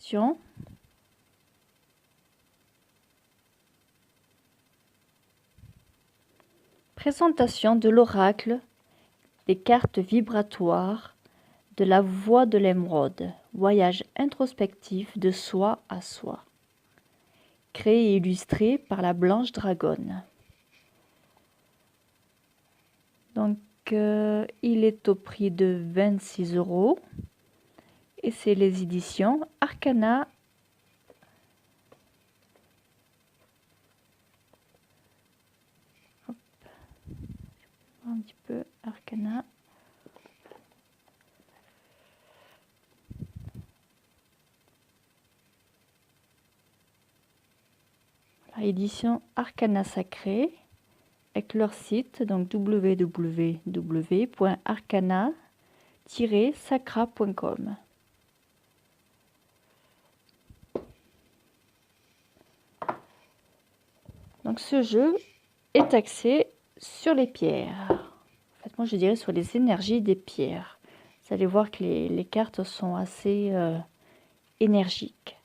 question. Présentation de l'oracle des cartes vibratoires de la voix de l'émeraude. Voyage introspectif de soi à soi. Créé et illustré par la Blanche Dragonne. Donc, il est au prix de 26 €. Et c'est les éditions Arcana. Hop. Un petit peu Arcana. Voilà, édition Arcana Sacré. Avec leur site, donc www.arcana-sacra.com. Donc ce jeu est axé sur les pierres. En fait, moi je dirais sur les énergies des pierres. Vous allez voir que les cartes sont assez énergiques.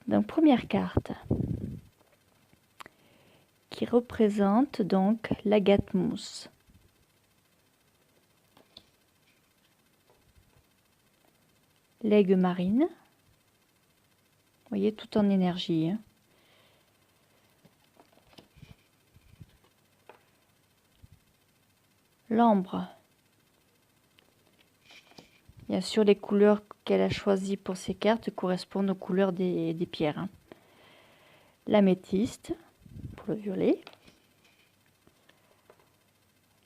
Donc première carte qui représente donc l'agate mousse. L'aigle marine. Vous voyez, tout en énergie. Hein. L'ambre. Bien sûr, les couleurs qu'elle a choisies pour ces cartes correspondent aux couleurs des pierres. Hein. L'améthyste, pour le violet.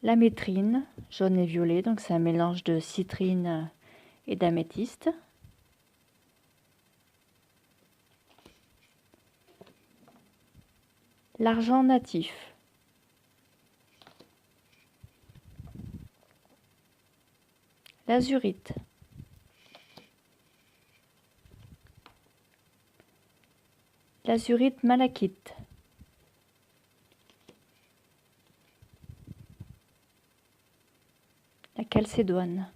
La métrine, jaune et violet, donc c'est un mélange de citrine et d'améthyste. L'argent natif. L'azurite. L'azurite malachite. La calcédoine.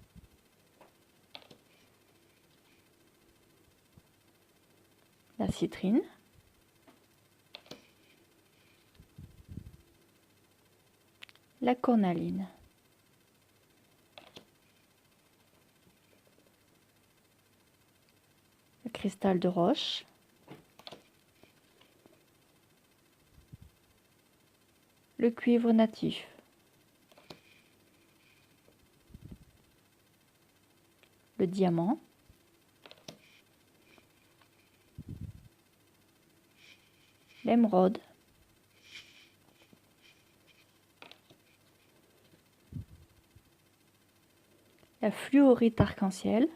La citrine. La cornaline. Le cristal de roche. Le cuivre natif. Le diamant. L'émeraude. La fluorite arc-en-ciel.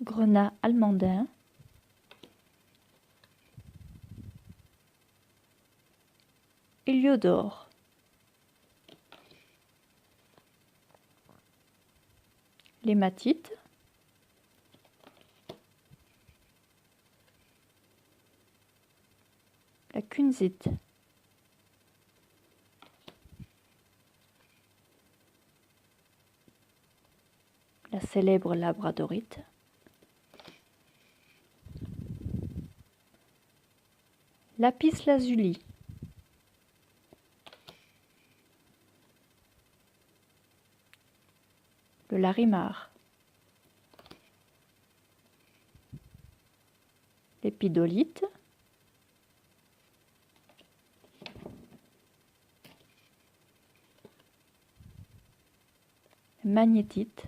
Grenat almandin. Héliodore. L'hématite. La kunzite. La célèbre labradorite. Lapis lazuli. Le larimar. L'épidolite. Magnétite.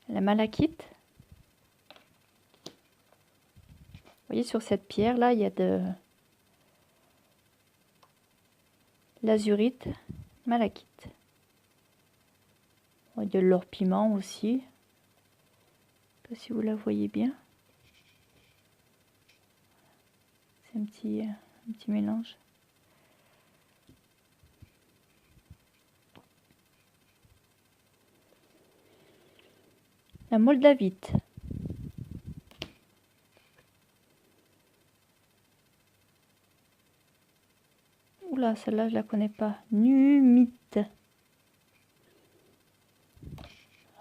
La malachite. Vous voyez, sur cette pierre là, il y a de l'azurite, malachite. Il y a de l'or piment aussi. Je ne sais pas si vous la voyez bien. C'est un petit mélange. La moldavite. Oula, celle-là, je la connais pas. Numite.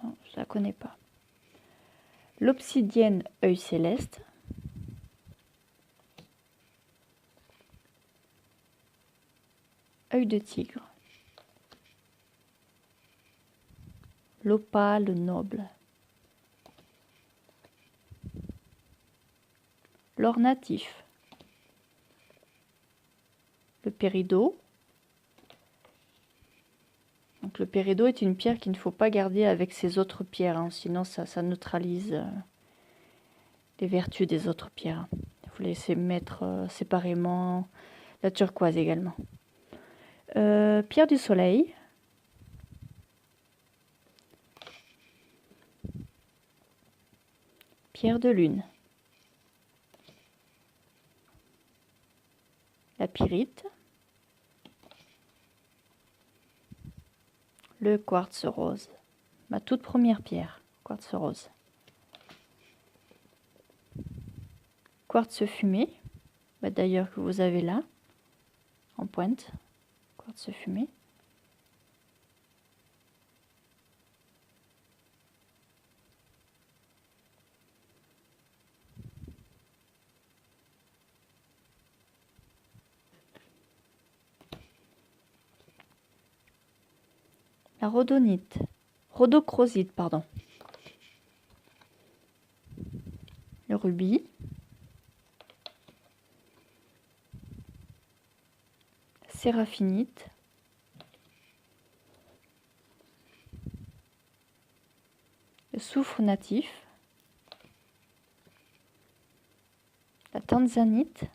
Non, je la connais pas. L'obsidienne œil céleste. Œil de tigre. L'opale noble. L'or natif. Le péridot. Donc le péridot est une pierre qu'il ne faut pas garder avec ses autres pierres, hein, sinon ça neutralise les vertus des autres pierres. Il faut laisser mettre séparément. La turquoise également. Pierre du soleil. Pierre de lune. La pyrite. Le quartz rose. Ma toute première pierre, quartz rose. Quartz fumé, d'ailleurs que vous avez là, en pointe. Quartz fumé. La rhodonite, rhodochrosite, pardon. Le rubis. Séraphinite. Le soufre natif. La tanzanite.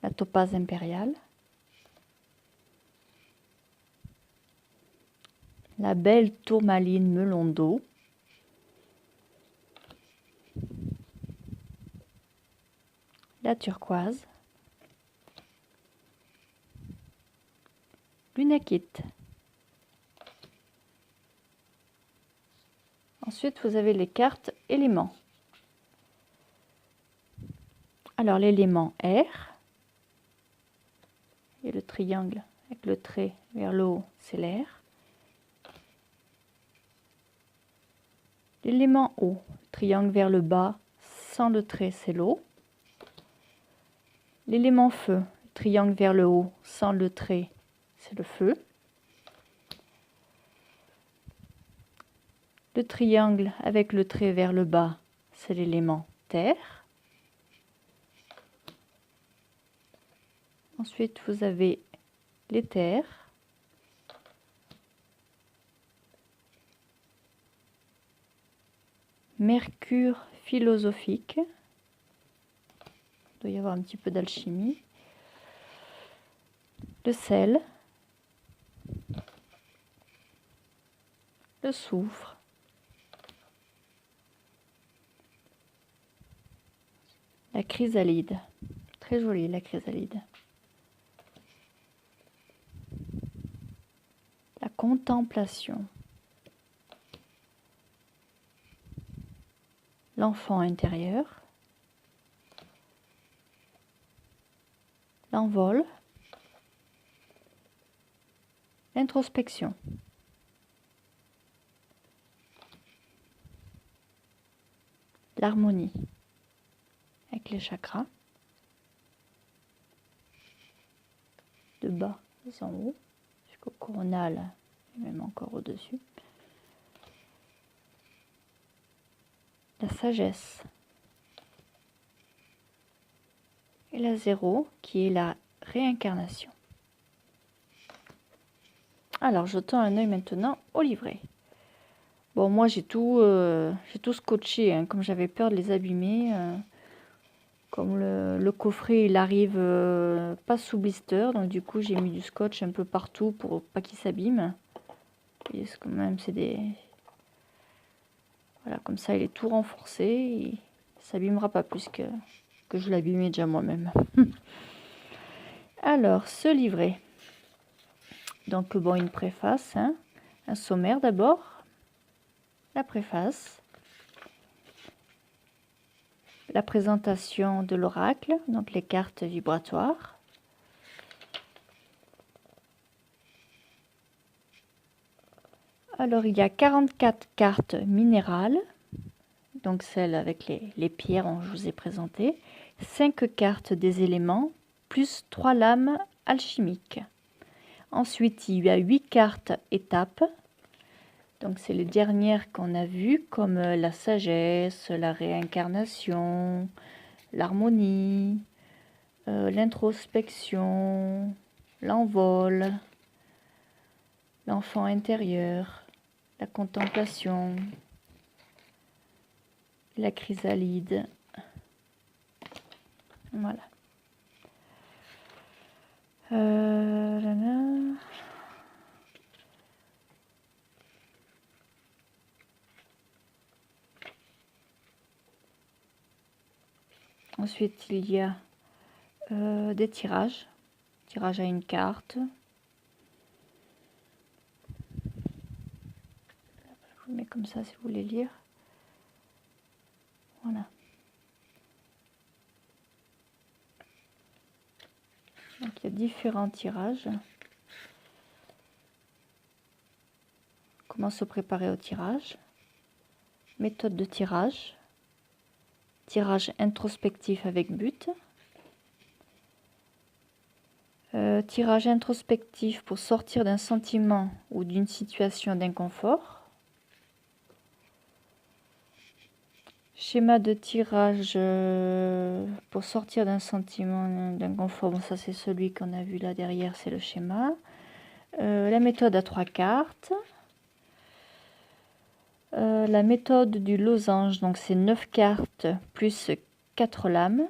La topaze impériale. La belle tourmaline melon d'eau. La turquoise. Lunakite. Ensuite, vous avez les cartes éléments. Alors, l'élément air. Et le triangle avec le trait vers le haut, c'est l'air. L'élément eau, triangle vers le bas, sans le trait, c'est l'eau. L'élément feu, triangle vers le haut, sans le trait, c'est le feu. Le triangle avec le trait vers le bas, c'est l'élément terre. Ensuite, vous avez l'éther. Mercure philosophique. Il doit y avoir un petit peu d'alchimie. Le sel. Le soufre. La chrysalide. Très jolie la chrysalide. La contemplation. L'enfant intérieur. L'envol. L'introspection. L'harmonie avec les chakras. De bas en haut jusqu'au coronal et même encore au-dessus. La sagesse. Et la zéro qui est la réincarnation. Alors, jetons un œil maintenant au livret. Bon, moi j'ai tout scotché, hein, comme j'avais peur de les abîmer. Comme le coffret il arrive pas sous blister, donc du coup j'ai mis du scotch un peu partout pour pas qu'il s'abîme. Et quand même c'est des... Voilà, comme ça il est tout renforcé, et il s'abîmera pas plus que je l'abîmais déjà moi-même. Alors, ce livret. Donc bon, une préface, hein, un sommaire d'abord, la préface, la présentation de l'oracle, donc les cartes vibratoires. Alors, il y a 44 cartes minérales, donc celles avec les pierres que je vous ai présentées, 5 cartes des éléments, plus 3 lames alchimiques. Ensuite, il y a 8 cartes étapes. Donc, c'est les dernières qu'on a vues, comme la sagesse, la réincarnation, l'harmonie, l'introspection, l'envol, l'enfant intérieur, la contemplation, la chrysalide. Voilà. Ensuite, il y a des tirages. Tirage à une carte. Je vous le mets comme ça si vous voulez lire. Voilà. Donc, il y a différents tirages. Comment se préparer au tirage. Méthode de tirage. Tirage introspectif avec but. Tirage introspectif pour sortir d'un sentiment ou d'une situation d'inconfort. Schéma de tirage pour sortir d'un sentiment d'inconfort. Bon, ça c'est celui qu'on a vu là derrière, c'est le schéma. La méthode à 3 cartes. La méthode du losange, donc c'est 9 cartes plus 4 lames.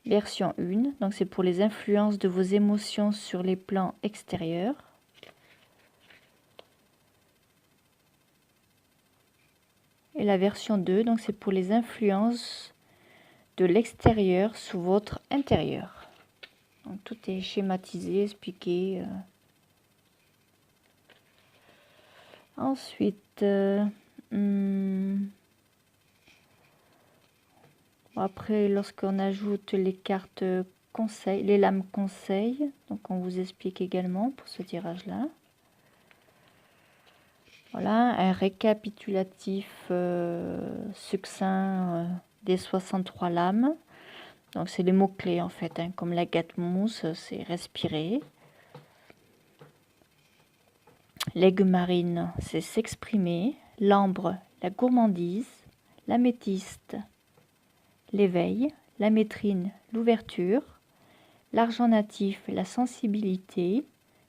Version 1, donc c'est pour les influences de vos émotions sur les plans extérieurs. Et la version 2, donc c'est pour les influences de l'extérieur sur votre intérieur. Donc tout est schématisé, expliqué. Ensuite, après, lorsqu'on ajoute les cartes conseil, les lames conseil, donc on vous explique également pour ce tirage-là. Voilà, un récapitulatif succinct des 63 lames. Donc c'est les mots-clés en fait, hein, comme la gâte-mousse, c'est respirer. L'aigle marine, c'est s'exprimer. L'ambre, la gourmandise. L'améthyste, l'éveil. La métrine, l'ouverture. L'argent natif, la sensibilité.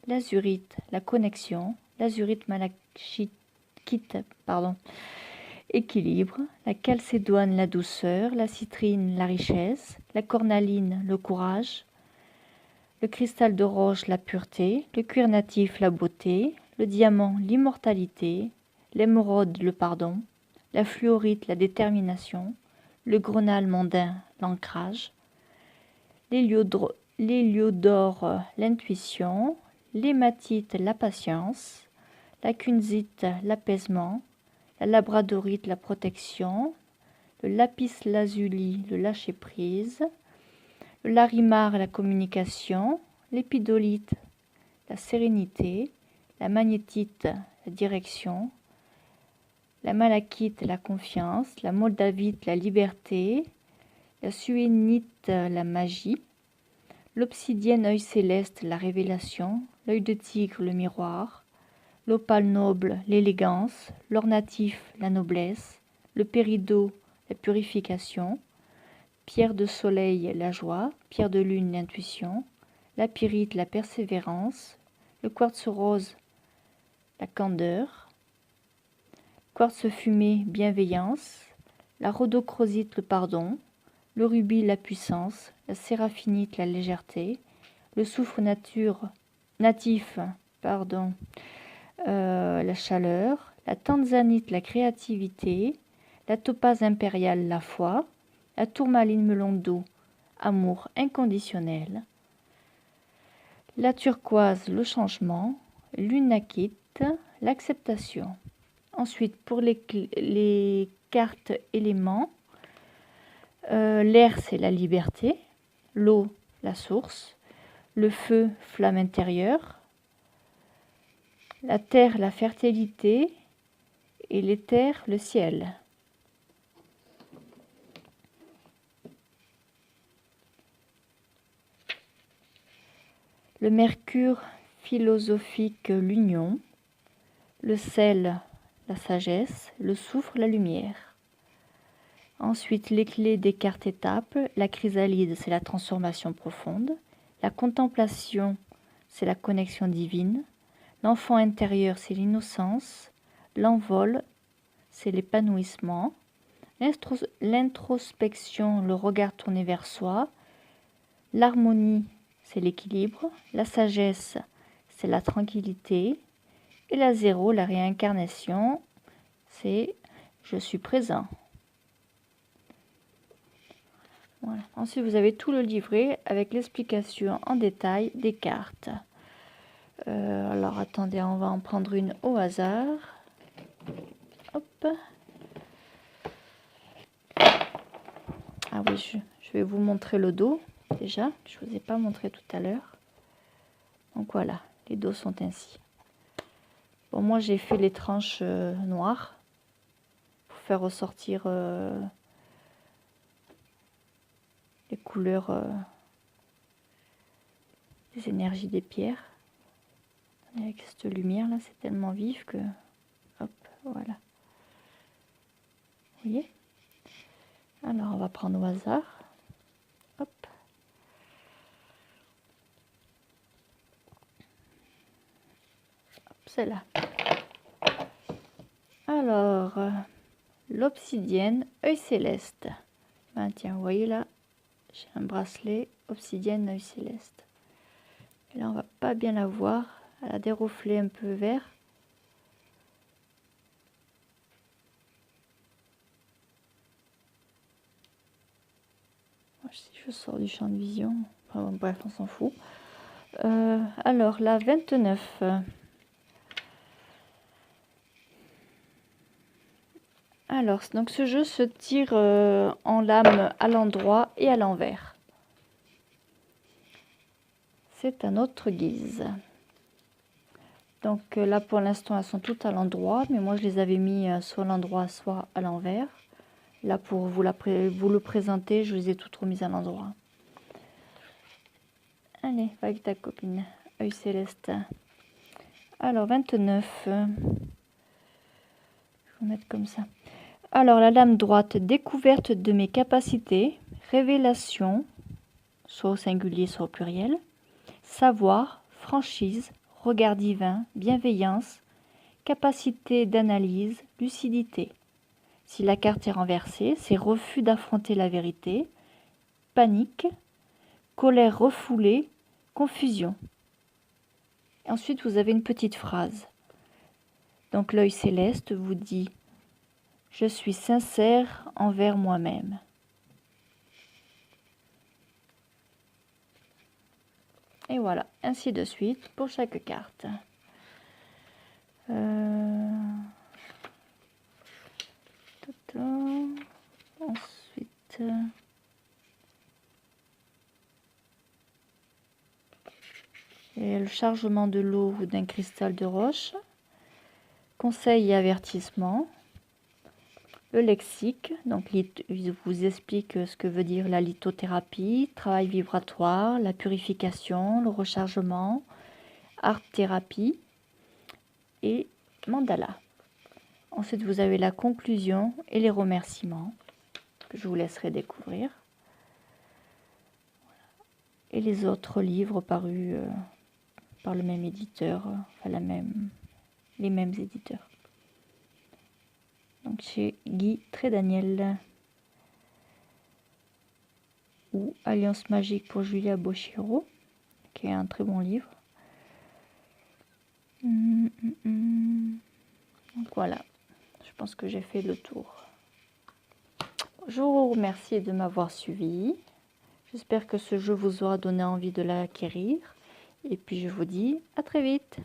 L'azurite, la connexion. L'azurite malachite, équilibre. La calcédoine, la douceur. La citrine, la richesse. La cornaline, le courage. Le cristal de roche, la pureté. Le cuir natif, la beauté. Le diamant, l'immortalité. L'émeraude, le pardon. La fluorite, la détermination. Le grenat mondain, l'ancrage. L'héliodore, l'intuition. L'hématite, la patience. La kunzite, l'apaisement. La labradorite, la protection. Le lapis lazuli, le lâcher-prise. Le larimar, la communication. L'épidolite, la sérénité. La magnétite, la direction. La malachite, la confiance. La moldavite, la liberté. La suénite, la magie. L'obsidienne, œil céleste, la révélation. L'œil de tigre, le miroir. L'opale noble, l'élégance. L'or natif, la noblesse. Le péridot, la purification. Pierre de soleil, la joie. Pierre de lune, l'intuition. La pyrite, la persévérance. Le quartz rose, la candeur. Quartz fumé, bienveillance. La rhodochrosite, le pardon. Le rubis, la puissance. La séraphinite, la légèreté. Le soufre natif, la chaleur. La tanzanite, la créativité. La topaze impériale, la foi. La tourmaline melon d'eau, amour inconditionnel. La turquoise, le changement. L'unakite, l'acceptation. Ensuite, pour les cartes éléments, l'air, c'est la liberté, l'eau, la source, le feu, flamme intérieure, la terre, la fertilité, et l'éther, le ciel. Le mercure philosophique, l'union, le sel, la sagesse, le soufre, la lumière. Ensuite, les clés des cartes étapes, la chrysalide, c'est la transformation profonde, la contemplation, c'est la connexion divine, l'enfant intérieur, c'est l'innocence, l'envol, c'est l'épanouissement, l'introspection, le regard tourné vers soi, l'harmonie, c'est l'équilibre, la sagesse, c'est la tranquillité, et la zéro, la réincarnation, c'est je suis présent. Voilà. Ensuite, vous avez tout le livret avec l'explication en détail des cartes. Alors, attendez, on va en prendre une au hasard. Hop. Ah oui, je vais vous montrer le dos, déjà. Je ne vous ai pas montré tout à l'heure. Donc voilà, les dos sont ainsi. Bon, moi, j'ai fait les tranches noires pour faire ressortir les couleurs des énergies des pierres. Avec cette lumière là, c'est tellement vif que hop, voilà. Vous voyez? Alors on va prendre au hasard. Hop. Hop, c'est là. Alors l'obsidienne, œil céleste. Ben, tiens, vous voyez là, j'ai un bracelet obsidienne, œil céleste. Et là on va pas bien la voir. Elle a des reflets un peu verts. Si je sors du champ de vision, enfin, bref, on s'en fout. Alors, la 29. Alors, donc ce jeu se tire en lame à l'endroit et à l'envers. C'est à notre guise. Donc là, pour l'instant, elles sont toutes à l'endroit, mais moi, je les avais mis soit à l'endroit, soit à l'envers. Là, pour vous le présenter, je les ai toutes remises à l'endroit. Allez, va avec ta copine, œil céleste. Alors, 29. Je vais vous mettre comme ça. Alors, la lame droite, découverte de mes capacités, révélation, soit au singulier, soit au pluriel, savoir, franchise, regard divin, bienveillance, capacité d'analyse, lucidité. Si la carte est renversée, c'est refus d'affronter la vérité, panique, colère refoulée, confusion. Et ensuite, vous avez une petite phrase. Donc l'œil céleste vous dit « Je suis sincère envers moi-même ». Et voilà, ainsi de suite pour chaque carte. Ensuite, et le chargement de l'eau ou d'un cristal de roche, conseil et avertissement, le lexique, donc il vous explique ce que veut dire la lithothérapie, travail vibratoire, la purification, le rechargement, art-thérapie et mandala. Ensuite, vous avez la conclusion et les remerciements que je vous laisserai découvrir. Et les autres livres parus par le même éditeur, enfin les mêmes éditeurs. Donc chez Guy Trédaniel ou Alliance magique pour Julia Boschiro, qui est un très bon livre. Donc voilà, je pense que j'ai fait le tour. Je vous remercie de m'avoir suivi. J'espère que ce jeu vous aura donné envie de l'acquérir. Et puis je vous dis à très vite.